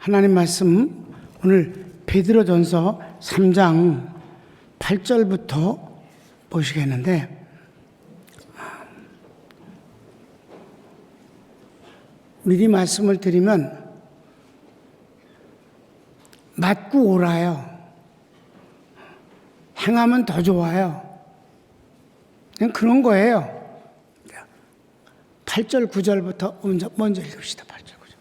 하나님 말씀 오늘 베드로전서 3장 8절부터 보시겠는데, 미리 말씀을 드리면 맞고 오라요. 행하면 더 좋아요. 그냥 그런 거예요. 8절 9절부터 먼저 읽읍시다. 8절 9절.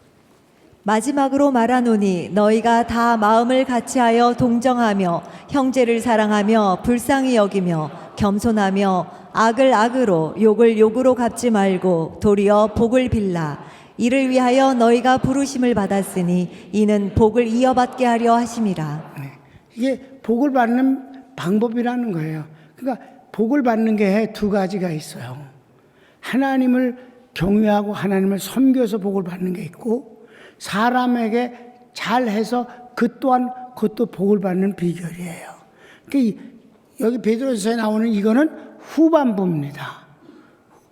마지막으로 말하노니 너희가 다 마음을 같이하여 동정하며 형제를 사랑하며 불쌍히 여기며 겸손하며 악을 악으로 욕을 욕으로 갚지 말고 도리어 복을 빌라. 이를 위하여 너희가 부르심을 받았으니 이는 복을 이어받게 하려 하심이라. 이게 복을 받는 방법이라는 거예요. 그러니까 복을 받는 게 두 가지가 있어요. 하나님을 경외하고 하나님을 섬겨서 복을 받는 게 있고, 사람에게 잘해서 그 또한 그것도 복을 받는 비결이에요. 그러니까 여기 베드로전서에 나오는 이거는 후반부입니다.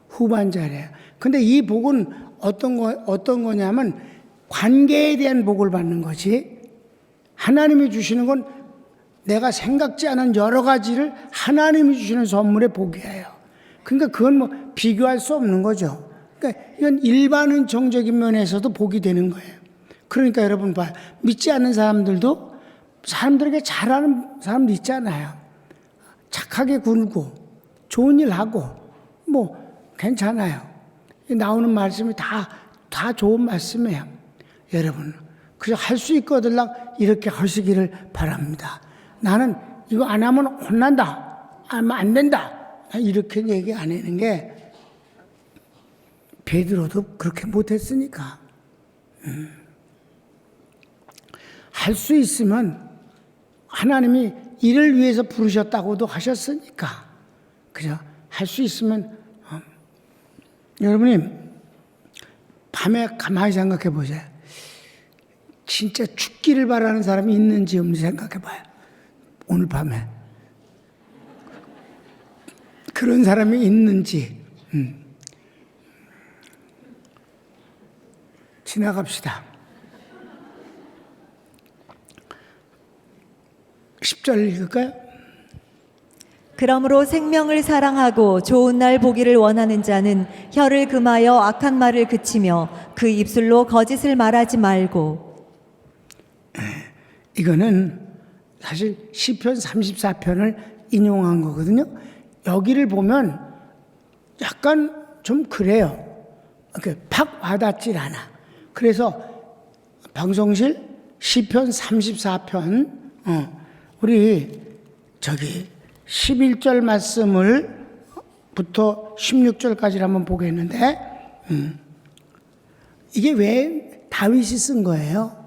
후반절이에요. 근데 이 복은 어떤 거냐면 관계에 대한 복을 받는 거지, 하나님이 주시는 건 내가 생각지 않은 여러 가지를 하나님이 주시는 선물의 복이에요. 그러니까 그건 뭐 비교할 수 없는 거죠. 그러니까 이건 일반은 정적인 면에서도 복이 되는 거예요. 그러니까 여러분 봐요. 믿지 않는 사람들도 사람들에게 잘하는 사람도 있잖아요. 착하게 굴고 좋은 일 하고 뭐 괜찮아요. 나오는 말씀이 다 좋은 말씀이에요. 여러분 그저 할 수 있거들랑 이렇게 하시기를 바랍니다. 나는 이거 안 하면 혼난다, 하면 안 된다, 이렇게 얘기 안 하는 게, 베드로도 그렇게 못했으니까. 할 수 있으면 하나님이 이를 위해서 부르셨다고도 하셨으니까, 그죠? 할 수 있으면 여러분이 밤에 가만히 생각해 보세요. 진짜 죽기를 바라는 사람이 있는지 없는지 생각해 봐요. 오늘 밤에 그런 사람이 있는지. 지나갑시다. 10절 읽을까요? 그러므로 생명을 사랑하고 좋은 날 보기를 원하는 자는 혀를 금하여 악한 말을 그치며 그 입술로 거짓을 말하지 말고. 이거는 사실 시편 34편을 인용한 거거든요. 여기를 보면 약간 좀 그래요. 팍 와닿질 않아. 그래서 방송실 시편 34편 우리 저기 11절 말씀을 부터 16절까지 한번 보겠는데, 이게 왜 다윗이 쓴 거예요?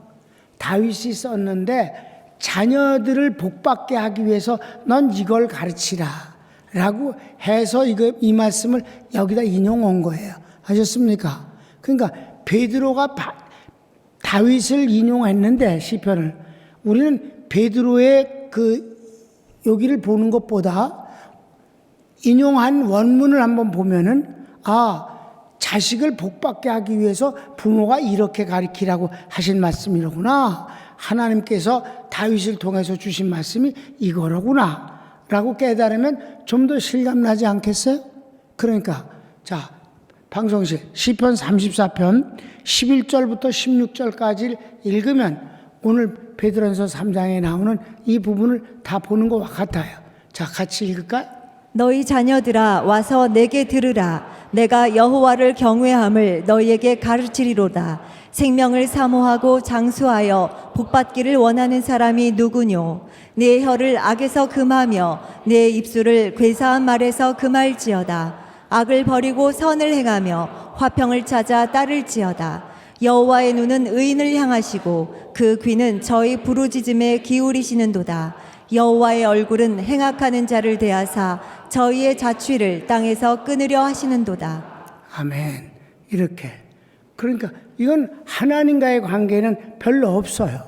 다윗이 썼는데 자녀들을 복받게 하기 위해서 넌 이걸 가르치라 라고 해서 이 말씀을 여기다 인용한 거예요. 아셨습니까? 그러니까 베드로가 다윗을 인용했는데, 시편을, 우리는 베드로의 여기를 보는 것보다 인용한 원문을 한번 보면은, 자식을 복받게 하기 위해서 부모가 이렇게 가르치라고 하신 말씀이로구나, 하나님께서 다윗을 통해서 주신 말씀이 이거로구나 라고 깨달으면 좀 더 실감나지 않겠어요? 그러니까 자, 방송실 시편 34편 11절부터 16절까지 읽으면 오늘 베드로전서 3장에 나오는 이 부분을 다 보는 것과 같아요. 자, 같이 읽을까요? 너희 자녀들아 와서 내게 들으라. 내가 여호와를 경외함을 너희에게 가르치리로다. 생명을 사모하고 장수하여 복받기를 원하는 사람이 누구뇨? 내 혀를 악에서 금하며 내 입술을 괴사한 말에서 금할지어다. 악을 버리고 선을 행하며 화평을 찾아 따를지어다. 여호와의 눈은 의인을 향하시고 그 귀는 저희 부르짖음에 기울이시는도다. 여호와의 얼굴은 행악하는 자를 대하사 저희의 자취를 땅에서 끊으려 하시는도다. 아멘. 이렇게. 그러니까 이건 하나님과의 관계는 별로 없어요.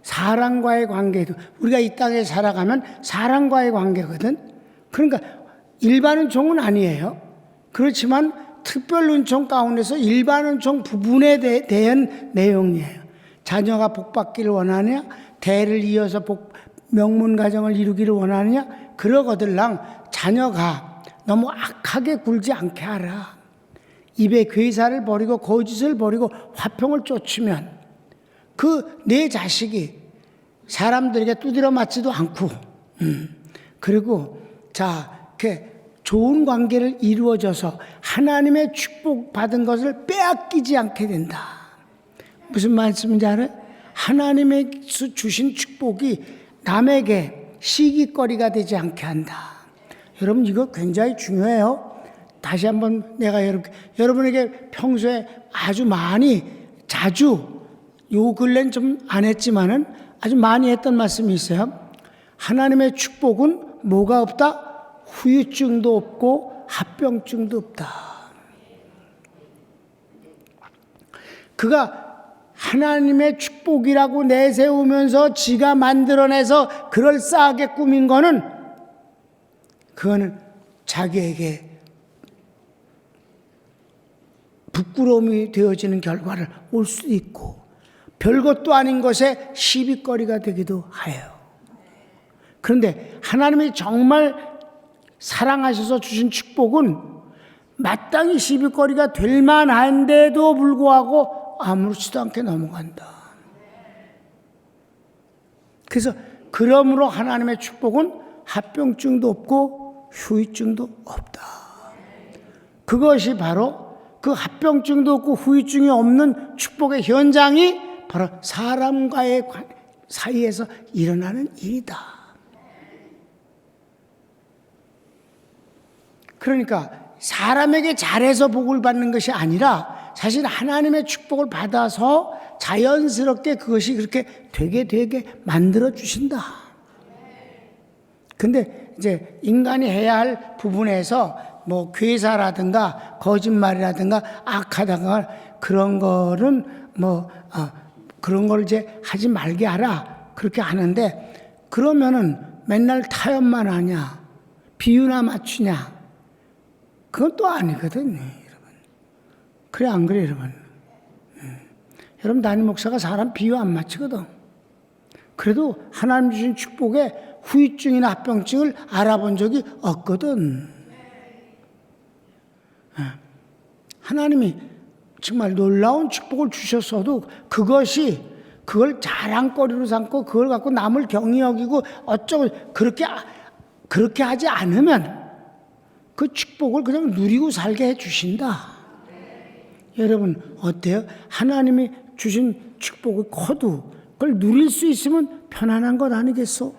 사람과의 관계도, 우리가 이 땅에 살아가면 사람과의 관계거든. 그러니까 일반 은총은 아니에요. 그렇지만 특별 은총 가운데서 일반 은총 부분에 대한 내용이에요. 자녀가 복받기를 원하느냐? 대를 이어서 명문 가정을 이루기를 원하느냐? 그러거들랑 자녀가 너무 악하게 굴지 않게 하라. 입에 괴사를 버리고 거짓을 버리고 화평을 쫓으면 그 내 자식이 사람들에게 두드려 맞지도 않고 그리고 이렇게 좋은 관계를 이루어져서 하나님의 축복 받은 것을 빼앗기지 않게 된다. 무슨 말씀인지 알아요? 하나님의 주신 축복이 남에게 시기거리가 되지 않게 한다. 여러분 이거 굉장히 중요해요. 다시 한번 내가 여러분에게 평소에 아주 많이 자주 요 근래는 좀 안 했지만은 아주 많이 했던 말씀이 있어요. 하나님의 축복은 뭐가 없다? 후유증도 없고 합병증도 없다. 그가 하나님의 축복이라고 내세우면서 지가 만들어내서 그럴싸하게 꾸민 거는 그거는 자기에게 부끄러움이 되어지는 결과를 올 수도 있고 별것도 아닌 것에 시비거리가 되기도 해요. 그런데 하나님이 정말 사랑하셔서 주신 축복은 마땅히 시비거리가 될 만한데도 불구하고 아무렇지도 않게 넘어간다. 그래서 그러므로 하나님의 축복은 합병증도 없고 후유증도 없다. 그것이 바로 그 합병증도 없고 후유증이 없는 축복의 현장이 바로 사람과의 사이에서 일어나는 일이다. 그러니까 사람에게 잘해서 복을 받는 것이 아니라 사실 하나님의 축복을 받아서 자연스럽게 그것이 그렇게 되게 만들어 주신다. 근데 이제 인간이 해야 할 부분에서 뭐 괴사라든가 거짓말이라든가 악하다가 그런 거는 그런 걸 이제 하지 말게 하라 그렇게 하는데 그러면은 맨날 타협만 하냐 비유나 맞추냐 그건 또 아니거든요, 여러분. 그래 안 그래 여러분? 여러분 담임 목사가 사람 비유 안 맞추거든. 그래도 하나님 주신 축복에 후유증이나 합병증을 알아본 적이 없거든. 하나님이 정말 놀라운 축복을 주셨어도 그걸 자랑거리로 삼고 그걸 갖고 남을 경히 여기고 어쩌고 그렇게 하지 않으면 그 축복을 그냥 누리고 살게 해 주신다. 여러분 어때요? 하나님이 주신 축복이 커도 그걸 누릴 수 있으면 편안한 것 아니겠소?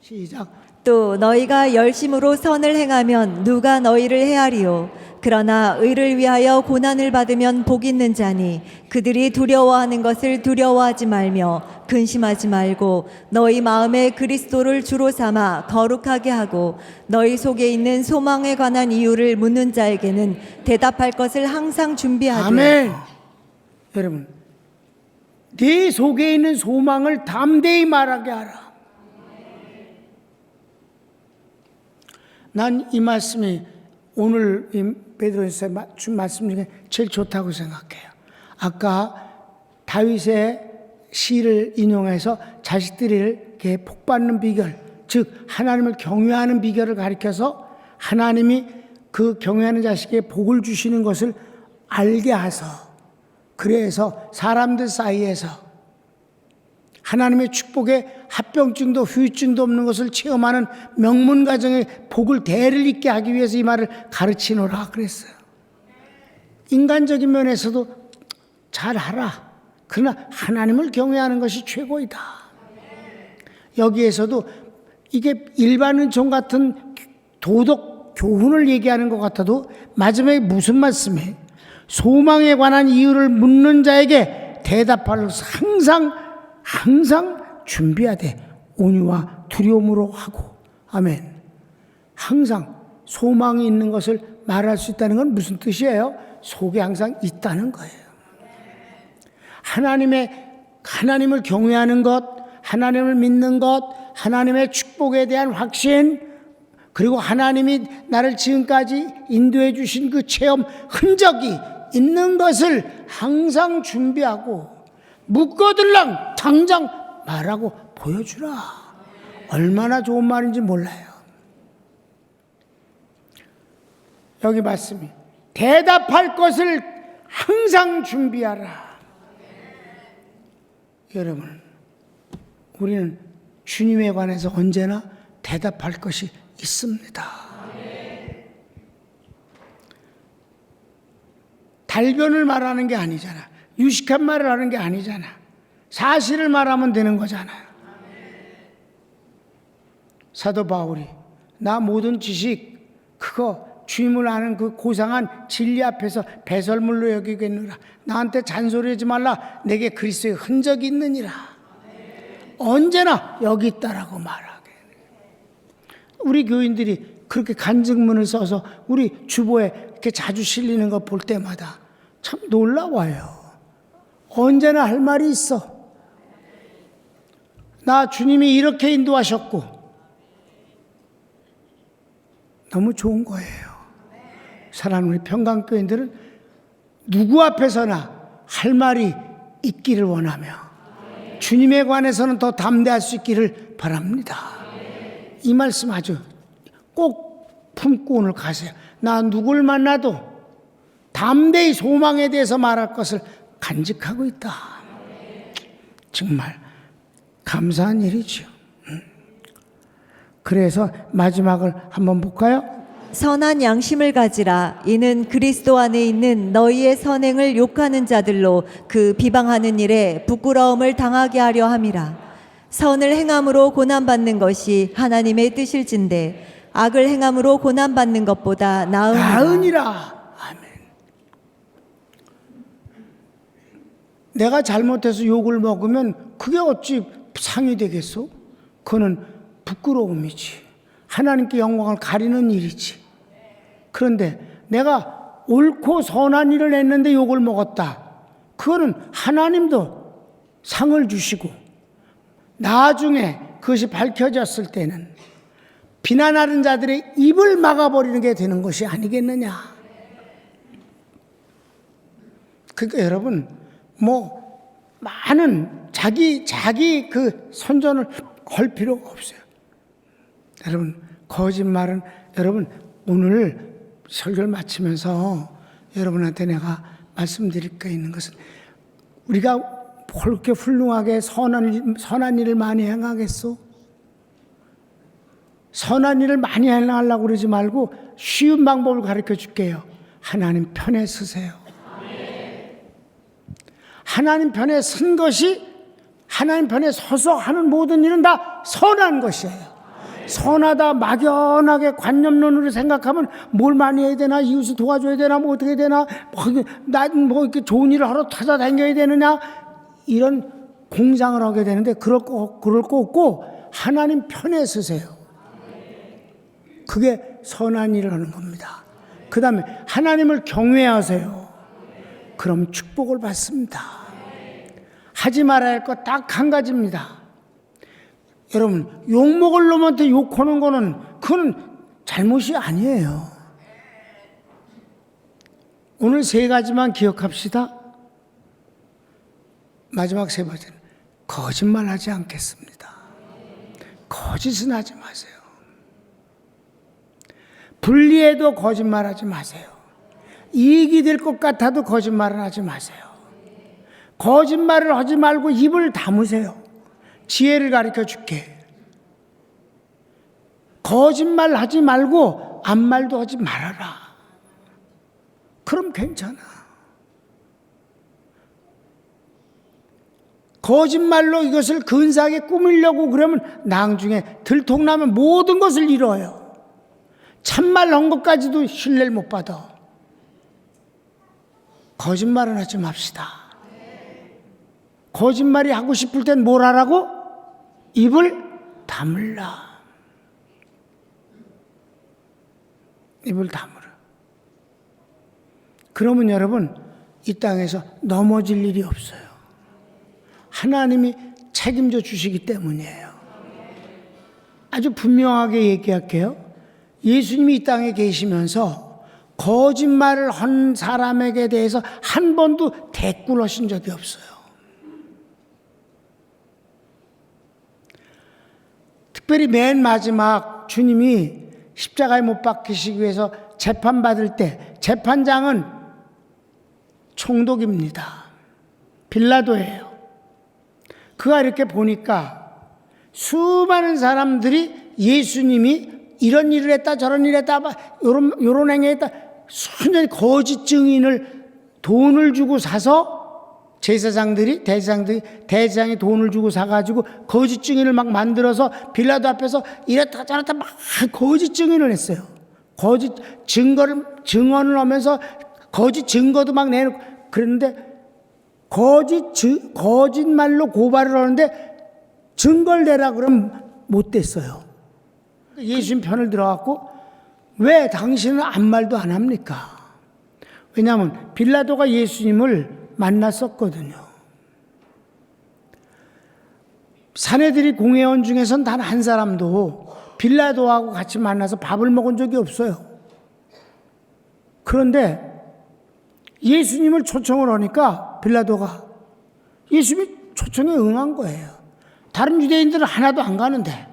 시작. 또 너희가 열심으로 선을 행하면 누가 너희를 헤아리요. 그러나 의를 위하여 고난을 받으면 복 있는 자니 그들이 두려워하는 것을 두려워하지 말며 근심하지 말고 너희 마음에 그리스도를 주로 삼아 거룩하게 하고 너희 속에 있는 소망에 관한 이유를 묻는 자에게는 대답할 것을 항상 준비하되. 아멘. 여러분 네 속에 있는 소망을 담대히 말하게 하라. 난 이 말씀이 오늘 베드로에서 준 말씀 중에 제일 좋다고 생각해요. 아까 다윗의 시를 인용해서 자식들에게 복받는 비결, 즉 하나님을 경외하는 비결을 가리켜서 하나님이 그 경외하는 자식에게 복을 주시는 것을 알게 하소. 그래서 사람들 사이에서 하나님의 축복에 합병증도 후유증도 없는 것을 체험하는 명문 가정의 복을 대를 잇게 하기 위해서 이 말을 가르치노라 그랬어요. 인간적인 면에서도 잘하라. 그러나 하나님을 경외하는 것이 최고이다. 여기에서도 이게 일반 은총 같은 도덕 교훈을 얘기하는 것 같아도 마지막에 무슨 말씀이에요? 소망에 관한 이유를 묻는 자에게 대답할 것을 항상 준비하되 온유와 두려움으로 하고. 아멘. 항상 소망이 있는 것을 말할 수 있다는 건 무슨 뜻이에요? 속에 항상 있다는 거예요. 하나님을 경외하는 것, 하나님을 믿는 것, 하나님의 축복에 대한 확신, 그리고 하나님이 나를 지금까지 인도해 주신 그 체험 흔적이 있는 것을 항상 준비하고 묶어들랑 당장 말하고 보여주라. 얼마나 좋은 말인지 몰라요. 여기 말씀이 대답할 것을 항상 준비하라. 여러분, 우리는 주님에 관해서 언제나 대답할 것이 있습니다. 달변을 말하는 게 아니잖아. 유식한 말을 하는 게 아니잖아. 사실을 말하면 되는 거잖아요. 사도 바울이 나 모든 지식 그거 주임을 아는 그 고상한 진리 앞에서 배설물로 여기겠느라. 나한테 잔소리하지 말라. 내게 그리스도의 흔적이 있느니라. 언제나 여기 있다라고 말하게. 우리 교인들이 그렇게 간증문을 써서 우리 주보에 이렇게 자주 실리는 거 볼 때마다 참 놀라워요. 언제나 할 말이 있어. 나 주님이 이렇게 인도하셨고 너무 좋은 거예요. 사랑하는 우리 평강교인들은 누구 앞에서나 할 말이 있기를 원하며 주님에 관해서는 더 담대할 수 있기를 바랍니다. 이 말씀 아주 꼭 품고 오늘 가세요. 나 누굴 만나도 담대히 소망에 대해서 말할 것을 간직하고 있다. 정말 감사한 일이죠. 그래서 마지막을 한번 볼까요? 선한 양심을 가지라. 이는 그리스도 안에 있는 너희의 선행을 욕하는 자들로 그 비방하는 일에 부끄러움을 당하게 하려 함이라. 선을 행함으로 고난받는 것이 하나님의 뜻일진데 악을 행함으로 고난받는 것보다 나으니라. 아멘. 내가 잘못해서 욕을 먹으면 그게 어찌 상이 되겠소? 그거는 부끄러움이지. 하나님께 영광을 가리는 일이지. 그런데 내가 옳고 선한 일을 했는데 욕을 먹었다. 그거는 하나님도 상을 주시고 나중에 그것이 밝혀졌을 때는 비난하는 자들의 입을 막아버리는 게 되는 것이 아니겠느냐. 그러니까 여러분 많은 자기 그 선전을 할 필요가 없어요. 여러분 거짓말은 여러분 오늘 설교를 마치면서 여러분한테 내가 말씀드릴 게 있는 것은 우리가 그렇게 훌륭하게 선한 일을 많이 행하겠소? 선한 일을 많이 행하려고 그러지 말고 쉬운 방법을 가르쳐 줄게요. 하나님 편에 서세요. 하나님 편에 선 것이 하나님 편에 서서 하는 모든 일은 다 선한 것이에요. 선하다 막연하게 관념론으로 생각하면 뭘 많이 해야 되나, 이웃을 도와줘야 되나, 뭐 어떻게 되나, 난 이렇게 좋은 일을 하러 찾아다녀야 되느냐, 이런 공상을 하게 되는데 그럴 거 없고 하나님 편에 서세요. 그게 선한 일을 하는 겁니다. 그 다음에 하나님을 경외하세요. 그럼 축복을 받습니다. 하지 말아야 할 것 딱 한 가지입니다. 여러분 욕먹을 놈한테 욕하는 거는 그건 잘못이 아니에요. 오늘 세 가지만 기억합시다. 마지막 세 번째는 거짓말하지 않겠습니다. 거짓은 하지 마세요. 불리해도 거짓말하지 마세요. 이익이 될 것 같아도 거짓말을 하지 마세요. 거짓말을 하지 말고 입을 다무세요. 지혜를 가르쳐 줄게. 거짓말 하지 말고 아무 말도 하지 말아라. 그럼 괜찮아. 거짓말로 이것을 근사하게 꾸미려고 그러면 나중에 들통나면 모든 것을 잃어요. 참말 한 것까지도 신뢰를 못 받아. 거짓말은 하지 맙시다. 거짓말이 하고 싶을 땐 뭘 하라고? 입을 다물라. 입을 다물어. 그러면 여러분 이 땅에서 넘어질 일이 없어요. 하나님이 책임져 주시기 때문이에요. 아주 분명하게 얘기할게요. 예수님이 이 땅에 계시면서 거짓말을 한 사람에게 대해서 한 번도 대꾸를 하신 적이 없어요. 특별히 맨 마지막 주님이 십자가에 못 박히시기 위해서 재판받을 때 재판장은 총독입니다. 빌라도예요. 그가 이렇게 보니까 수많은 사람들이 예수님이 이런 일을 했다 저런 일을 했다 요런 행위했다 수년이 거짓 증인을 돈을 주고 사서 대제사장이 돈을 주고 사가지고 거짓 증인을 막 만들어서 빌라도 앞에서 이랬다 저랬다 막 거짓 증인을 했어요. 거짓 증언을 하면서 거짓 증거도 막 내놓고 그랬는데 거짓말로 고발을 하는데 증거를 내라 그러면 못 됐어요. 예수님 편을 들어갖고 왜 당신은 아무 말도 안 합니까? 왜냐하면 빌라도가 예수님을 만났었거든요. 사내들이 공회원 중에선 단 한 사람도 빌라도하고 같이 만나서 밥을 먹은 적이 없어요. 그런데 예수님을 초청을 하니까 빌라도가 예수님이 초청에 응한 거예요. 다른 유대인들은 하나도 안 가는데.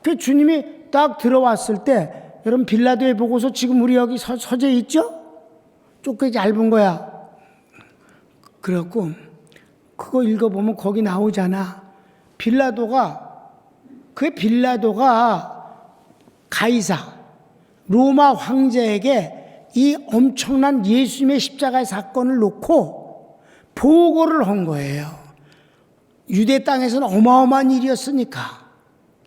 그 주님이 딱 들어왔을 때 여러분 빌라도에 보고서 지금 우리 여기 서재 있죠? 쪼개 얇은 거야. 그래갖고 그거 읽어보면 거기 나오잖아. 빌라도가 가이사 로마 황제에게 이 엄청난 예수님의 십자가의 사건을 놓고 보고를 한 거예요. 유대 땅에서는 어마어마한 일이었으니까.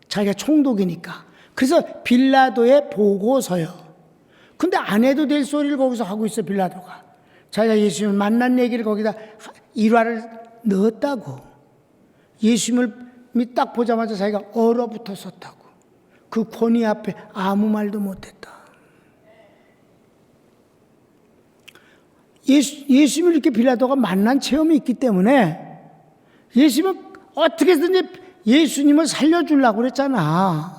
자기가 총독이니까. 그래서 빌라도의 보고서요. 근데 안 해도 될 소리를 거기서 하고 있어 빌라도가. 자기가 예수님을 만난 얘기를 거기다 일화를 넣었다고. 예수님을 딱 보자마자 자기가 얼어붙었었다고. 그 권위 앞에 아무 말도 못했다. 예수님을 이렇게 빌라도가 만난 체험이 있기 때문에 예수님은 어떻게든지 예수님을 살려주려고 그랬잖아.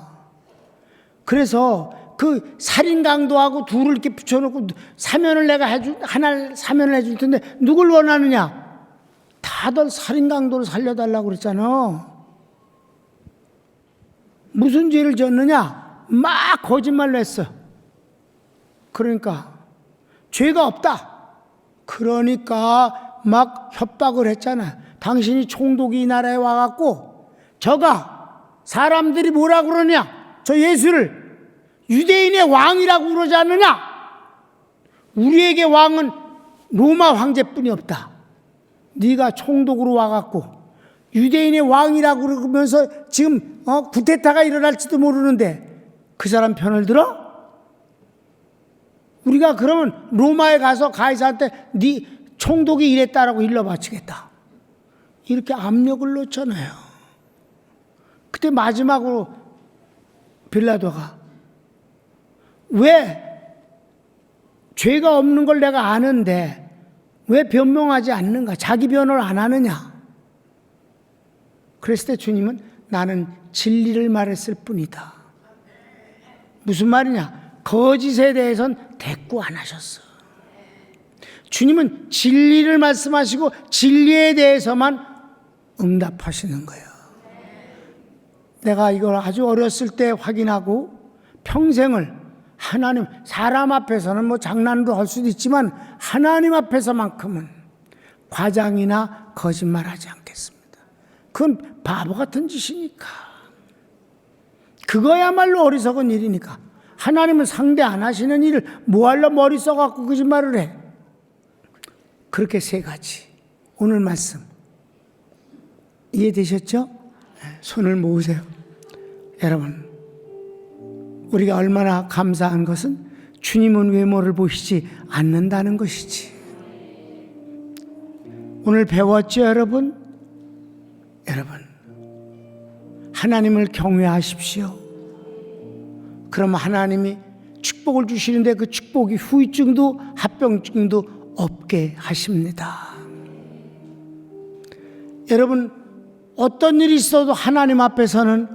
그래서 그 살인 강도하고 둘을 이렇게 붙여놓고 사면을 내가 하나를 사면을 해줄 텐데 누굴 원하느냐? 다들 살인 강도를 살려달라고 그랬잖아. 무슨 죄를 졌느냐? 막 거짓말로 했어. 그러니까 죄가 없다. 그러니까 막 협박을 했잖아. 당신이 총독이 이 나라에 와갖고 저가 사람들이 뭐라 그러냐? 저 예수를 유대인의 왕이라고 그러지 않느냐? 우리에게 왕은 로마 황제뿐이 없다. 네가 총독으로 와갖고 유대인의 왕이라고 그러면서 지금 구테타가 일어날지도 모르는데 그 사람 편을 들어? 우리가 그러면 로마에 가서 가이사한테 네 총독이 이랬다라고 일러 바치겠다. 이렇게 압력을 넣잖아요. 그때 마지막으로 빌라도가 왜 죄가 없는 걸 내가 아는데 왜 변명하지 않는가? 자기 변호를 안 하느냐? 그랬을 때 주님은 나는 진리를 말했을 뿐이다. 무슨 말이냐? 거짓에 대해서는 대꾸 안 하셨어. 주님은 진리를 말씀하시고 진리에 대해서만 응답하시는 거예요. 내가 이걸 아주 어렸을 때 확인하고 평생을 하나님, 사람 앞에서는 뭐 장난으로 할 수도 있지만 하나님 앞에서만큼은 과장이나 거짓말하지 않겠습니다. 그건 바보 같은 짓이니까. 그거야말로 어리석은 일이니까. 하나님은 상대 안 하시는 일을 뭐하려 머리 써갖고 거짓말을 해. 그렇게 세 가지. 오늘 말씀 이해되셨죠? 손을 모으세요. 여러분, 우리가 얼마나 감사한 것은 주님은 외모를 보시지 않는다는 것이지. 오늘 배웠죠, 여러분? 여러분, 하나님을 경외하십시오. 그럼 하나님이 축복을 주시는데 그 축복이 후유증도 합병증도 없게 하십니다. 여러분, 어떤 일이 있어도 하나님 앞에서는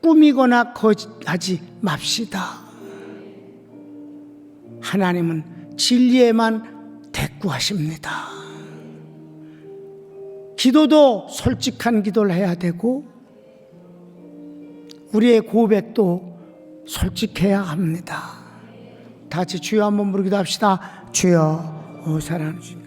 꾸미거나 거짓하지 맙시다. 하나님은 진리에만 대꾸하십니다. 기도도 솔직한 기도를 해야 되고 우리의 고백도 솔직해야 합니다. 다 같이 주여 한번 부르기도 합시다. 주여, 사랑하는 주님.